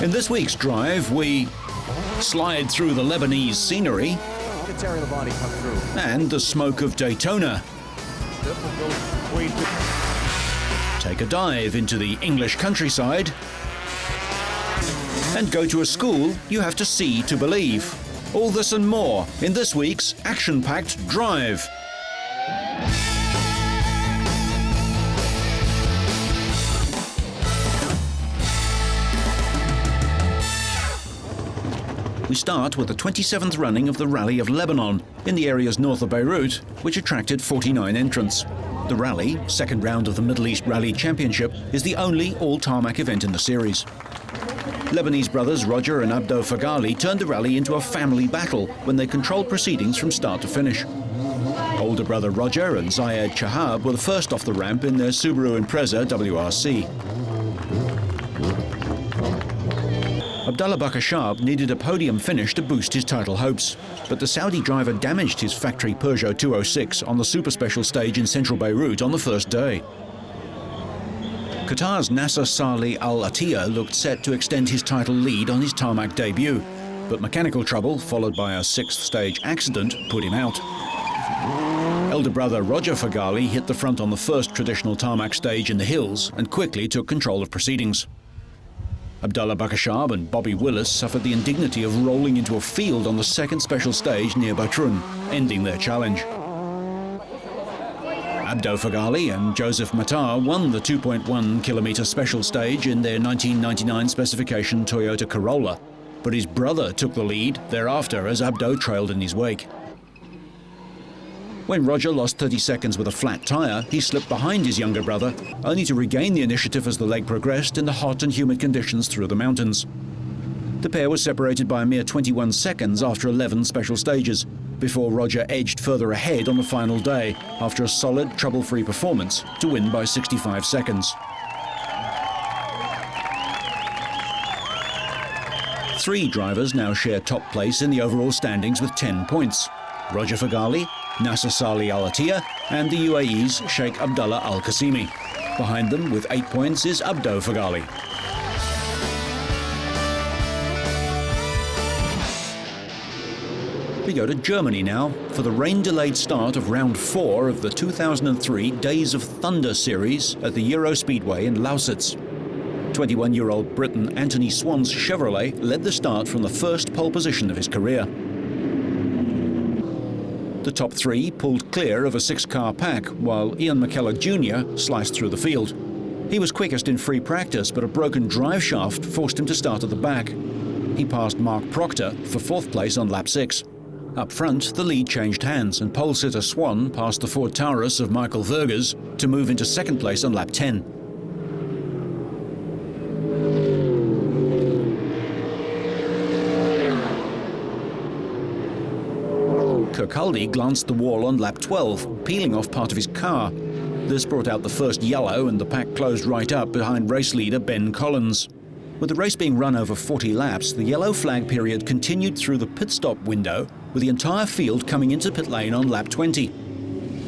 In this week's drive, we slide through the Lebanese scenery and the smoke of Daytona. Take a dive into the English countryside and go to a school you have to see to believe. All this and more in this week's action-packed drive. We start with the 27th running of the Rally of Lebanon in the areas north of Beirut, which attracted 49 entrants. The rally, second round of the Middle East Rally Championship, is the only all-tarmac event in the series. Lebanese brothers Roger and Abdo Fagali turned the rally into a family battle when they controlled proceedings from start to finish. Older brother Roger and Zayed Chahab were the first off the ramp in their Subaru Impreza WRC. Abdallah Bakashab needed a podium finish to boost his title hopes, but the Saudi driver damaged his factory Peugeot 206 on the super special stage in central Beirut on the first day. Qatar's Nasser Salih Al Attiyah looked set to extend his title lead on his tarmac debut, but mechanical trouble, followed by a sixth stage accident, put him out. Elder brother Roger Fagali hit the front on the first traditional tarmac stage in the hills and quickly took control of proceedings. Abdallah Bakashab and Bobby Willis suffered the indignity of rolling into a field on the second special stage near Batrun, ending their challenge. Abdo Fagali and Joseph Matar won the 2.1-kilometre special stage in their 1999 specification Toyota Corolla, but his brother took the lead thereafter as Abdo trailed in his wake. When Roger lost 30 seconds with a flat tyre, he slipped behind his younger brother, only to regain the initiative as the leg progressed in the hot and humid conditions through the mountains. The pair was separated by a mere 21 seconds after 11 special stages, before Roger edged further ahead on the final day after a solid, trouble-free performance to win by 65 seconds. Three drivers now share top place in the overall standings with 10 points. Roger Fagali, Nasser Salih Al Attiyah and the UAE's Sheikh Abdallah Al Qasimi. Behind them with 8 points is Abdo Fagali. We go to Germany now for the rain-delayed start of round 4 of the 2003 Days of Thunder series at the Euro Speedway in Lausitz. 21-year-old Briton Anthony Swan's Chevrolet led the start from the first pole position of his career. The top three pulled clear of a 6-car pack, while Ian McKellar Jr. sliced through the field. He was quickest in free practice, but a broken drive shaft forced him to start at the back. He passed Mark Proctor for 4th place on lap 6. Up front, the lead changed hands, and pole sitter Swan passed the Ford Taurus of Michael Vergers to move into 2nd place on lap 10. Kirkcaldy glanced the wall on lap 12, peeling off part of his car. This brought out the first yellow, and the pack closed right up behind race leader Ben Collins. With the race being run over 40 laps, the yellow flag period continued through the pit stop window, with the entire field coming into pit lane on lap 20.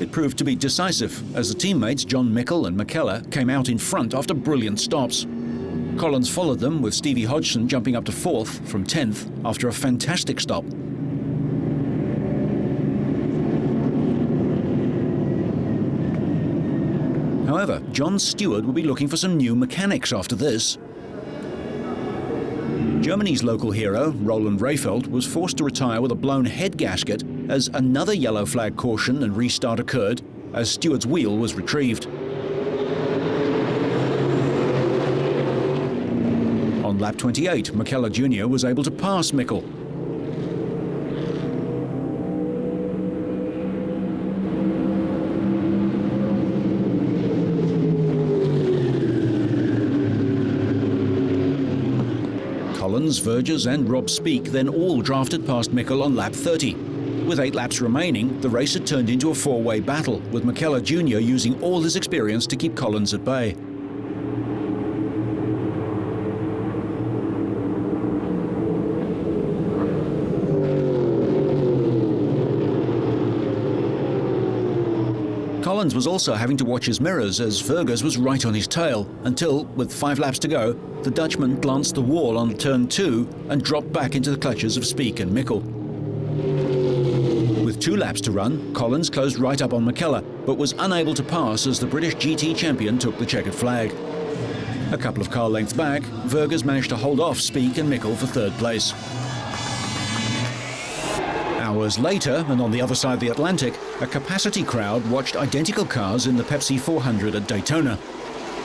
It proved to be decisive, as the teammates John Mickle and McKellar came out in front after brilliant stops. Collins followed them, with Stevie Hodgson jumping up to 4th from 10th after a fantastic stop. However, John Stewart will be looking for some new mechanics after this. Germany's local hero, Roland Rehfeld, was forced to retire with a blown head gasket as another yellow flag caution and restart occurred as Stewart's wheel was retrieved. On lap 28, McKellar Jr. was able to pass Mickle. Collins, Vergers and Rob Speake then all drafted past Mickle on lap 30. With 8 laps remaining, the race had turned into a 4-way battle, with McKellar Jr. using all his experience to keep Collins at bay. Collins was also having to watch his mirrors as Vergers was right on his tail, until, with 5 laps to go, the Dutchman glanced the wall on turn 2 and dropped back into the clutches of Speake and Mikkel. With 2 laps to run, Collins closed right up on McKellar, but was unable to pass as the British GT champion took the checkered flag. A couple of car lengths back, Vergers managed to hold off Speake and Mikkel for 3rd place. Hours later, and on the other side of the Atlantic, a capacity crowd watched identical cars in the Pepsi 400 at Daytona.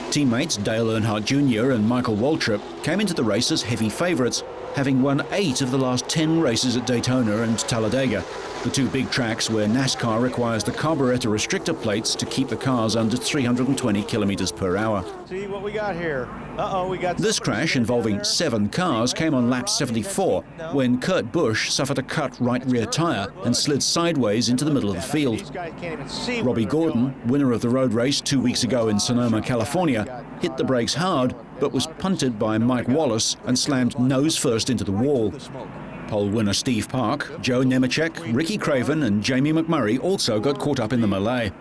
Teammates Dale Earnhardt Jr. and Michael Waltrip came into the race as heavy favourites, having won 8 of the last 10 races at Daytona and Talladega, the 2 big tracks where NASCAR requires the carburetor restrictor plates to keep the cars under 320 kilometers per hour. See what we got here. We got this crash involving 7 cars came on lap 74 when Kurt Busch suffered a cut right rear tyre and slid sideways into the middle of the field. Robbie Gordon, winner of the road race 2 weeks ago in Sonoma, California, hit the brakes hard but was punted by Mike Wallace and slammed nose first into the wall. Pole winner Steve Park, Joe Nemechek, Ricky Craven and Jamie McMurray also got caught up in the melee.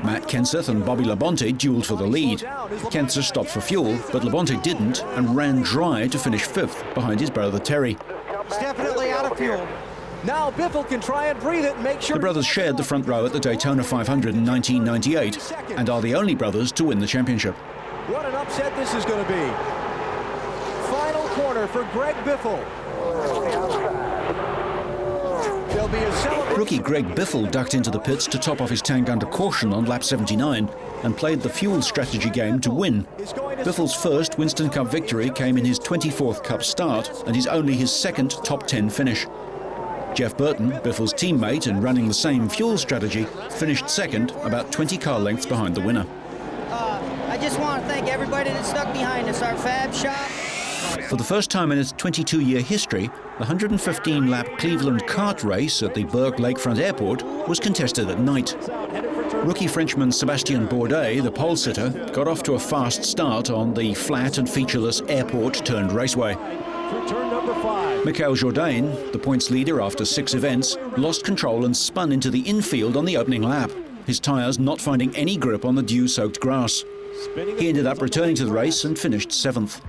Matt Kenseth and Bobby Labonte duelled for the lead. Kenseth stopped for fuel, but Labonte didn't and ran dry to finish 5th behind his brother Terry. He's definitely out of fuel. Now Biffle can try and breathe it and make sure... The brothers shared the front row at the Daytona 500 in 1998 and are the only brothers to win the championship. What an upset this is going to be. Final corner for Greg Biffle. There'll be a celebration. Rookie Greg Biffle ducked into the pits to top off his tank under caution on lap 79 and played the fuel strategy game to win. Biffle's first Winston Cup victory came in his 24th Cup start and is only his 2nd top 10 finish. Jeff Burton, Biffle's teammate and running the same fuel strategy, finished 2nd, about 20 car lengths behind the winner. I just want to thank everybody that stuck behind us, our fab shop. For the first time in its 22-year history, the 115-lap Cleveland kart race at the Burke Lakefront Airport was contested at night. Rookie Frenchman Sébastien Bourdais, the pole sitter, got off to a fast start on the flat and featureless airport-turned-raceway. Michael Jourdain, the points leader after 6 events, lost control and spun into the infield on the opening lap, his tyres not finding any grip on the dew-soaked grass. He ended up returning to the race and finished 7th.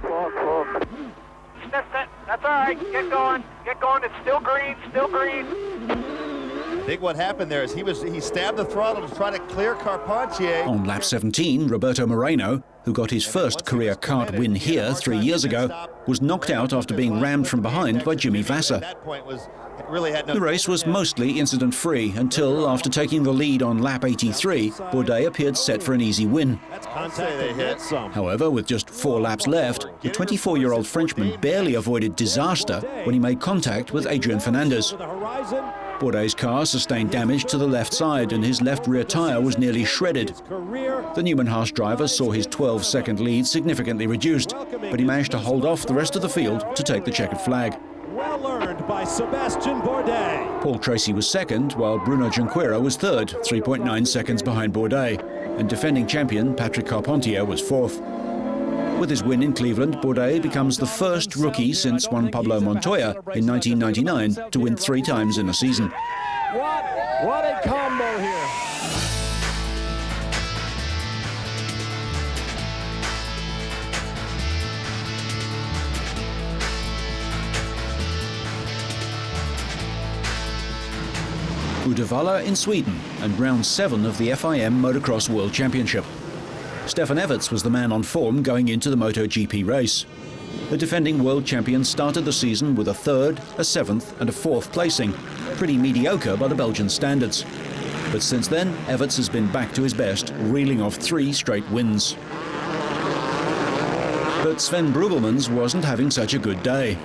That's all right. Get going. Get going. It's still green. Still green. I think what happened there is he stabbed the throttle to try to clear Carpentier. On lap 17, Roberto Moreno, who got his first career kart win here 3 years ago, was knocked out after being rammed from behind by Jimmy Vasser. The race was mostly incident-free until, after taking the lead on lap 83, Bourdais appeared set for an easy win. However, with just 4 laps left, the 24-year-old Frenchman barely avoided disaster when he made contact with Adrian Fernandez. Bourdais' car sustained damage to the left side and his left rear tyre was nearly shredded. The Newman-Haas driver saw his 12-second lead significantly reduced, but he managed to hold off the rest of the field to take the checkered flag. Well earned by Sébastien Bourdais. Paul Tracy was 2nd, while Bruno Junqueira was 3rd, 3.9 seconds behind Bourdais, and defending champion Patrick Carpentier was 4th. With his win in Cleveland, Bourdais becomes the first rookie since Juan Pablo Montoya in 1999 to win 3 times in a season. What a combo here. Uddevalla in Sweden and round 7 of the FIM Motocross World Championship. Stefan Everts was the man on form going into the MotoGP race. The defending world champion started the season with a 3rd, a 7th and a 4th placing, pretty mediocre by the Belgian standards. But since then, Everts has been back to his best, reeling off 3 straight wins. But Sven Brugelmans wasn't having such a good day.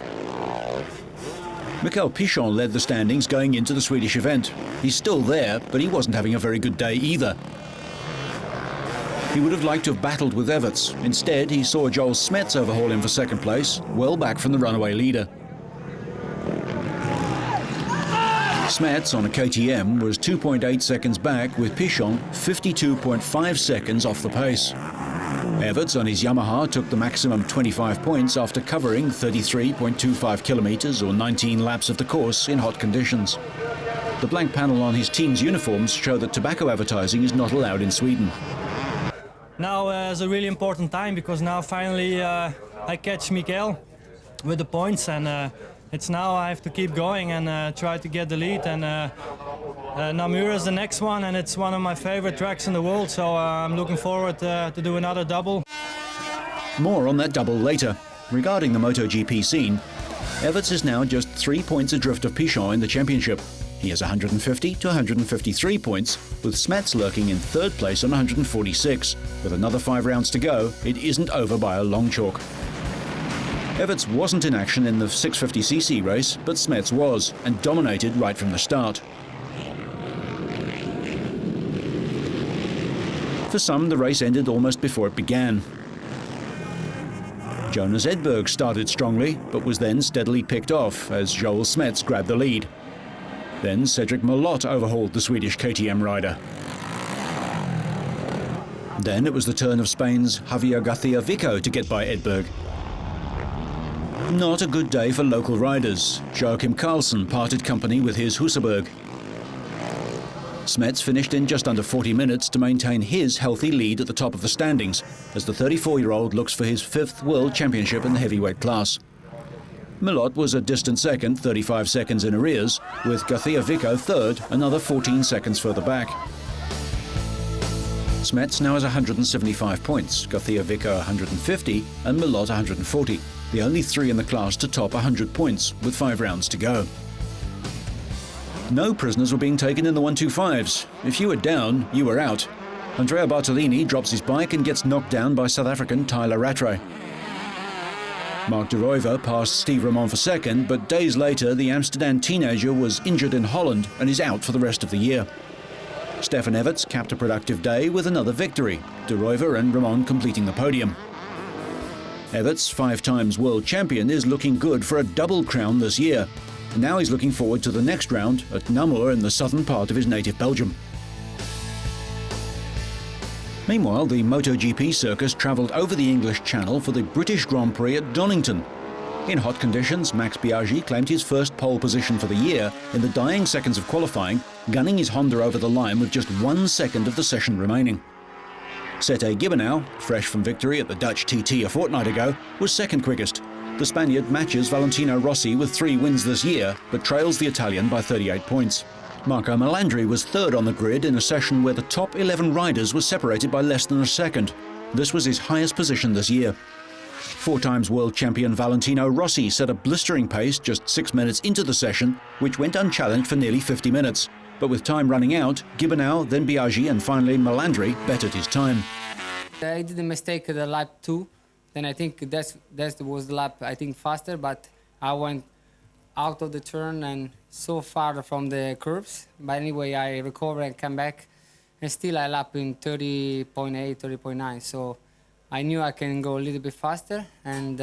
Mikael Pichon led the standings going into the Swedish event. He's still there, but he wasn't having a very good day either. He would have liked to have battled with Everts. Instead, he saw Joel Smets overhaul him for 2nd place, well back from the runaway leader. Smets on a KTM was 2.8 seconds back, with Pichon 52.5 seconds off the pace. Everts on his Yamaha took the maximum 25 points after covering 33.25 kilometers or 19 laps of the course in hot conditions. The blank panel on his team's uniforms show that tobacco advertising is not allowed in Sweden. Now is a really important time because now finally I catch Mikael with the points, and it's now I have to keep going and try to get the lead. And Namur is the next one, and it's one of my favorite tracks in the world, so I'm looking forward to do another double. More on that double later. Regarding the MotoGP scene, Everts is now just 3 points adrift of Pichon in the championship. He has 150 to 153 points, with Smets lurking in third place on 146. With another 5 rounds to go, it isn't over by a long chalk. Everts wasn't in action in the 650cc race, but Smets was, and dominated right from the start. For some, the race ended almost before it began. Jonas Edberg started strongly, but was then steadily picked off as Joel Smets grabbed the lead. Then Cedric Malot overhauled the Swedish KTM rider. Then it was the turn of Spain's Javier García Vico to get by Edberg. Not a good day for local riders. Joachim Karlsson parted company with his Husaberg. Smets finished in just under 40 minutes to maintain his healthy lead at the top of the standings, as the 34-year-old looks for his 5th World Championship in the heavyweight class. Milot was a distant second, 35 seconds in arrears, with García Vico third, another 14 seconds further back. Smets now has 175 points, García Vico 150 and Milot 140, the only 3 in the class to top 100 points, with 5 rounds to go. No prisoners were being taken in the 125s. If you were down, you were out. Andrea Bartolini drops his bike and gets knocked down by South African Tyler Rattray. Mark de Ruyver passed Steve Ramon for second, but days later the Amsterdam teenager was injured in Holland and is out for the rest of the year. Stefan Everts capped a productive day with another victory, de Ruyver and Ramon completing the podium. Everts, 5 times world champion, is looking good for a double crown this year. And now he's looking forward to the next round at Namur in the southern part of his native Belgium. Meanwhile, the MotoGP circus travelled over the English Channel for the British Grand Prix at Donington. In hot conditions, Max Biaggi claimed his first pole position for the year in the dying seconds of qualifying, gunning his Honda over the line with just 1 second of the session remaining. Sete Gibernau, fresh from victory at the Dutch TT a fortnight ago, was second quickest. The Spaniard matches Valentino Rossi with 3 wins this year, but trails the Italian by 38 points. Marco Melandri was third on the grid in a session where the top 11 riders were separated by less than a second. This was his highest position this year. 4 times world champion Valentino Rossi set a blistering pace just 6 minutes into the session, which went unchallenged for nearly 50 minutes. But with time running out, Gibernau, then Biaggi and finally Melandri bettered his time. I did a mistake at the lap 2. Then I think that was the lap, I think, faster, but I went out of the turn and so far from the curves. But anyway, I recovered and came back, and still I lap in 30.8, 30.9. So I knew I can go a little bit faster, and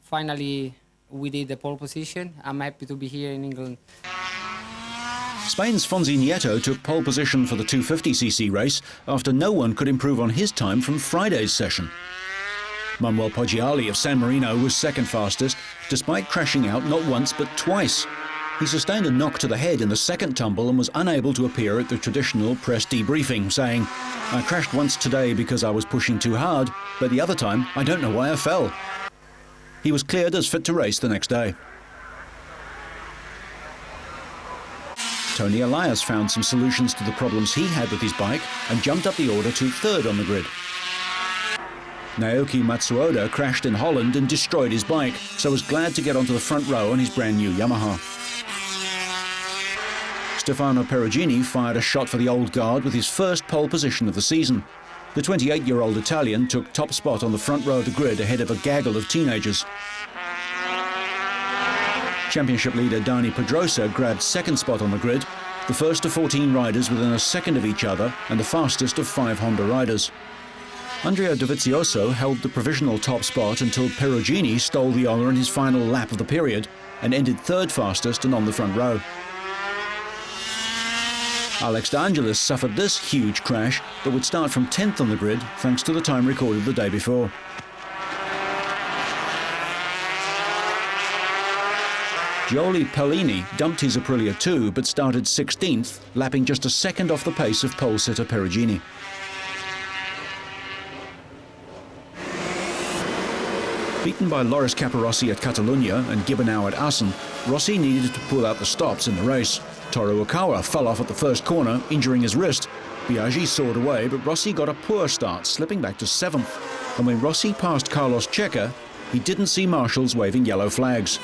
finally we did the pole position. I'm happy to be here in England. Spain's Fonsi Nieto took pole position for the 250cc race after no one could improve on his time from Friday's session. Manuel Poggiali of San Marino was second fastest, despite crashing out not once but twice. He sustained a knock to the head in the second tumble and was unable to appear at the traditional press debriefing, saying, "I crashed once today because I was pushing too hard, but the other time, I don't know why I fell." He was cleared as fit to race the next day. Tony Elias found some solutions to the problems he had with his bike and jumped up the order to third on the grid. Naoki Matsuoda crashed in Holland and destroyed his bike, so was glad to get onto the front row on his brand new Yamaha. Stefano Perugini fired a shot for the old guard with his first pole position of the season. The 28-year-old Italian took top spot on the front row of the grid ahead of a gaggle of teenagers. Championship leader Dani Pedrosa grabbed second spot on the grid, the first of 14 riders within a second of each other and the fastest of 5 Honda riders. Andrea Dovizioso held the provisional top spot until Perugini stole the honour in his final lap of the period and ended third fastest and on the front row. Alex De Angelis suffered this huge crash, but would start from 10th on the grid thanks to the time recorded the day before. Gioli Pellini dumped his Aprilia too, but started 16th, lapping just a second off the pace of pole sitter Perugini. Beaten by Loris Capirossi at Catalunya and Gibernau at Assen, Rossi needed to pull out the stops in the race. Toru Okawa fell off at the first corner, injuring his wrist. Biaggi soared away, but Rossi got a poor start, slipping back to 7th. And when Rossi passed Carlos Checa, he didn't see marshals waving yellow flags.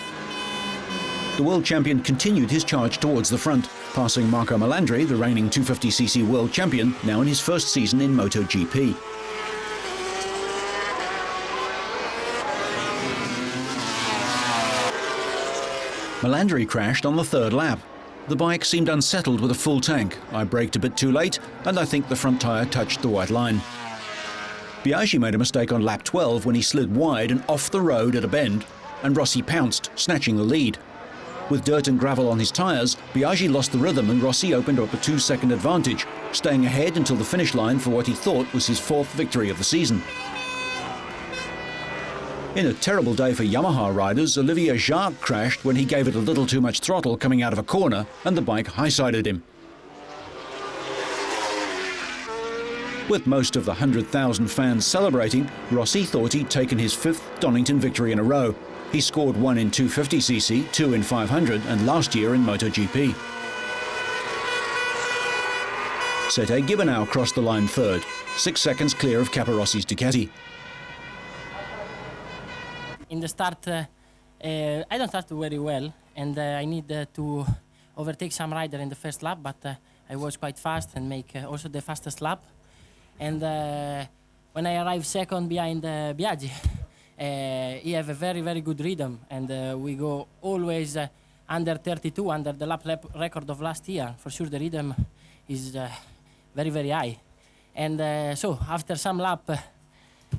The world champion continued his charge towards the front, passing Marco Melandri, the reigning 250cc world champion, now in his first season in MotoGP. Melandri crashed on the third lap. The bike seemed unsettled with a full tank. I braked a bit too late, and I think the front tyre touched the white line. Biaggi made a mistake on lap 12 when he slid wide and off the road at a bend, and Rossi pounced, snatching the lead. With dirt and gravel on his tyres, Biaggi lost the rhythm and Rossi opened up a 2-second advantage, staying ahead until the finish line for what he thought was his 4th victory of the season. In a terrible day for Yamaha riders, Olivier Jacques crashed when he gave it a little too much throttle coming out of a corner and the bike high-sided him. With most of the 100,000 fans celebrating, Rossi thought he'd taken his 5th Donington victory in a row. He scored 1 in 250cc, 2 in 500 and last year in MotoGP. Sete Gibernau crossed the line third, 6 seconds clear of Capirossi's Ducati. In the start, I don't start very well, and I need to overtake some rider in the first lap, but I was quite fast and make also the fastest lap. And when I arrived second behind Biaggi, he have a very, very good rhythm, and we go always under 32, under the lap record of last year. For sure the rhythm is very, very high. And so after some lap,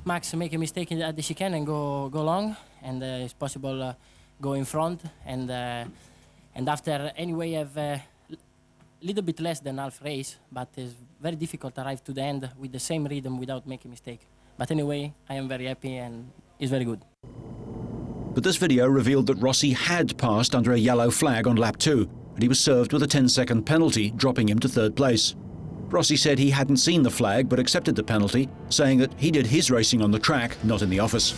Max make a mistake at the chicane and go long, and it's possible go in front, and after anyway have a little bit less than half race, but it's very difficult to arrive to the end with the same rhythm without making mistake. But anyway, I am very happy and it's very good. But this video revealed that Rossi had passed under a yellow flag on lap 2, and he was served with a 10-second penalty, dropping him to 3rd place. Rossi said he hadn't seen the flag but accepted the penalty, saying that he did his racing on the track, not in the office.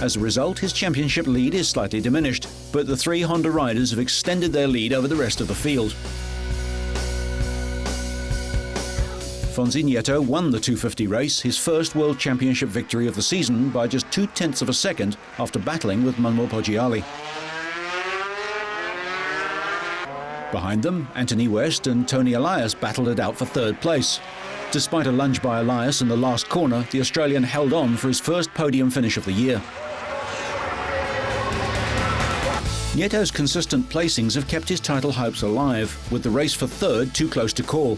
As a result, his championship lead is slightly diminished, but the 3 Honda riders have extended their lead over the rest of the field. Fonzi Nieto won the 250 race, his first World Championship victory of the season, by just 0.2 of a second after battling with Manuel Poggiali. Behind them, Anthony West and Tony Elias battled it out for 3rd place. Despite a lunge by Elias in the last corner, the Australian held on for his first podium finish of the year. Nieto's consistent placings have kept his title hopes alive, with the race for 3rd too close to call.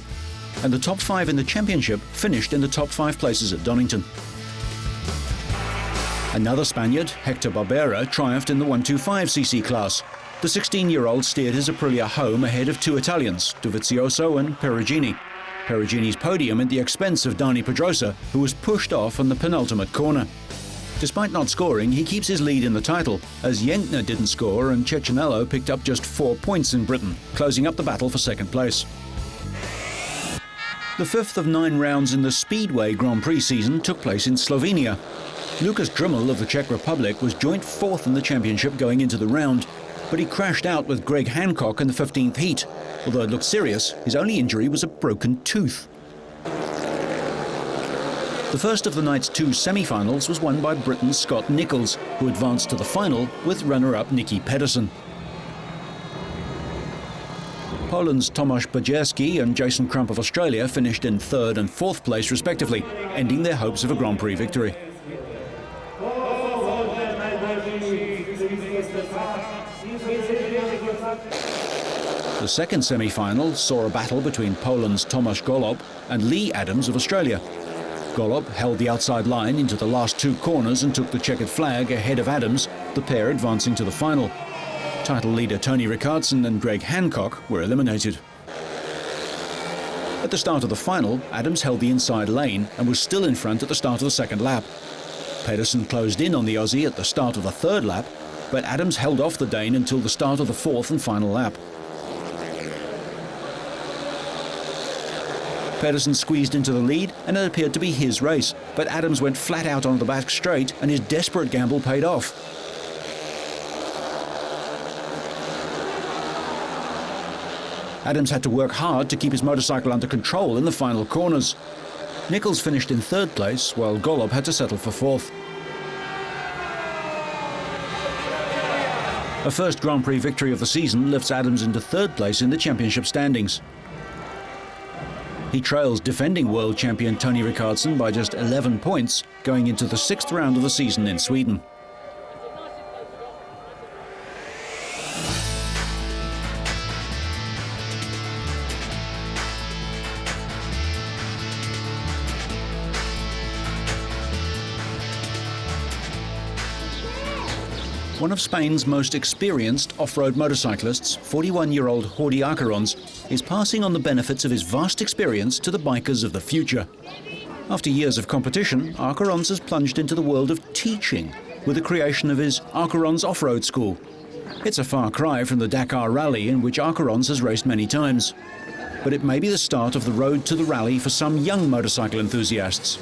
And the top 5 in the championship finished in the top 5 places at Donington. Another Spaniard, Hector Barbera, triumphed in the 125cc class. The 16-year-old steered his Aprilia home ahead of 2 Italians, Dovizioso and Perugini. Perugini's podium at the expense of Dani Pedrosa, who was pushed off on the penultimate corner. Despite not scoring, he keeps his lead in the title, as Jentner didn't score and Cecchinello picked up just 4 points in Britain, closing up the battle for 2nd place. The 5th of 9 rounds in the Speedway Grand Prix season took place in Slovenia. Lukas Drmel of the Czech Republic was joint 4th in the championship going into the round, but he crashed out with Greg Hancock in the 15th heat. Although it looked serious, his only injury was a broken tooth. The first of the night's 2 semi-finals was won by Britain's Scott Nicholls, who advanced to the final with runner-up Nicky Pedersen. Poland's Tomasz Bajewski and Jason Crump of Australia finished in 3rd and 4th place respectively, ending their hopes of a Grand Prix victory. The second semi-final saw a battle between Poland's Tomasz Golob and Lee Adams of Australia. Golob held the outside line into the last 2 corners and took the checkered flag ahead of Adams, the pair advancing to the final. Title leader Tony Rickardsson and Greg Hancock were eliminated. At the start of the final, Adams held the inside lane and was still in front at the start of the 2nd lap. Pedersen closed in on the Aussie at the start of the 3rd lap, but Adams held off the Dane until the start of the fourth and final lap. Pedersen squeezed into the lead and it appeared to be his race, but Adams went flat out on the back straight and his desperate gamble paid off. Adams had to work hard to keep his motorcycle under control in the final corners. Nichols finished in third place, while Golob had to settle for fourth. A first Grand Prix victory of the season lifts Adams into third place in the championship standings. He trails defending world champion Tony Rickardsson by just 11 points, going into the sixth round of the season in Sweden. One of Spain's most experienced off-road motorcyclists, 41-year-old Jordi Acarons, is passing on the benefits of his vast experience to the bikers of the future. After years of competition, Acarons has plunged into the world of teaching with the creation of his Acarons Off-Road School. It's a far cry from the Dakar Rally, in which Acarons has raced many times. But it may be the start of the road to the rally for some young motorcycle enthusiasts.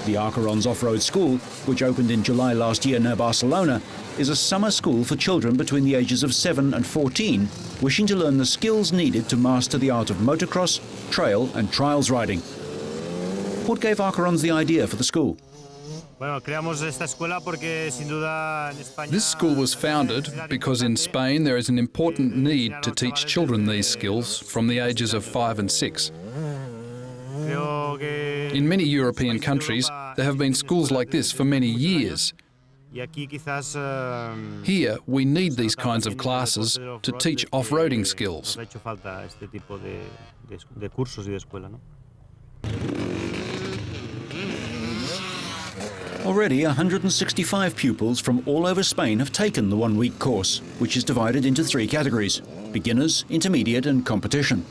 The Acarons Off-Road School, which opened in July last year near Barcelona, is a summer school for children between the ages of 7 and 14, wishing to learn the skills needed to master the art of motocross, trail and trials riding. What gave Acarons the idea for the school? This school was founded because in Spain there is an important need to teach children these skills from the ages of 5 and 6. In many European countries, there have been schools like this for many years. Here, we need these kinds of classes to teach off-roading skills. Already 165 pupils from all over Spain have taken the one-week course, which is divided into 3 categories: beginners, intermediate and competition.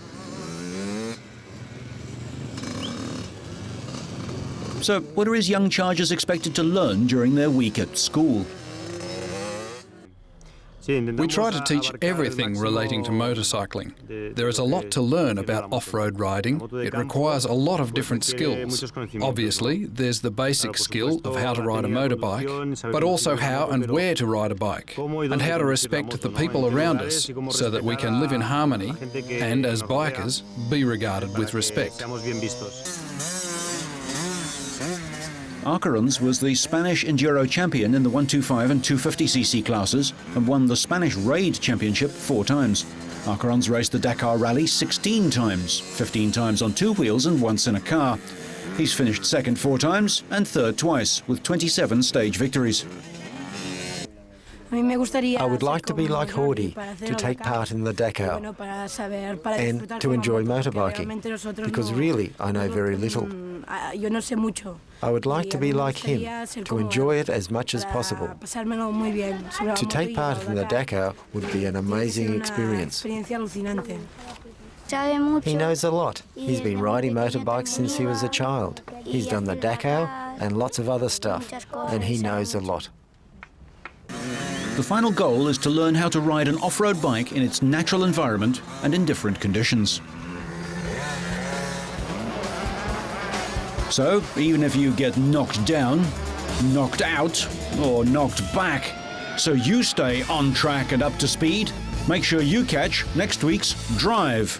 So, what are his young chargers expected to learn during their week at school? We try to teach everything relating to motorcycling. There is a lot to learn about off-road riding. It requires a lot of different skills. Obviously, there's the basic skill of how to ride a motorbike, but also how and where to ride a bike, and how to respect the people around us so that we can live in harmony and, as bikers, be regarded with respect. Acarons was the Spanish Enduro champion in the 125 and 250cc classes and won the Spanish Raid Championship 4 times. Acarons raced the Dakar Rally 16 times, 15 times on 2 wheels and once in a car. He's finished second 4 times and third twice, with 27 stage victories. I would like to be like Jordi, to take part in the Dakar and to enjoy motorbiking, because really I know very little. I would like to be like him, to enjoy it as much as possible. To take part in the Dakar would be an amazing experience. He knows a lot. He's been riding motorbikes since he was a child. He's done the Dakar and lots of other stuff, and he knows a lot. The final goal is to learn how to ride an off-road bike in its natural environment and in different conditions. So, even if you get knocked down, knocked out, or knocked back, so you stay on track and up to speed, make sure you catch next week's Drive.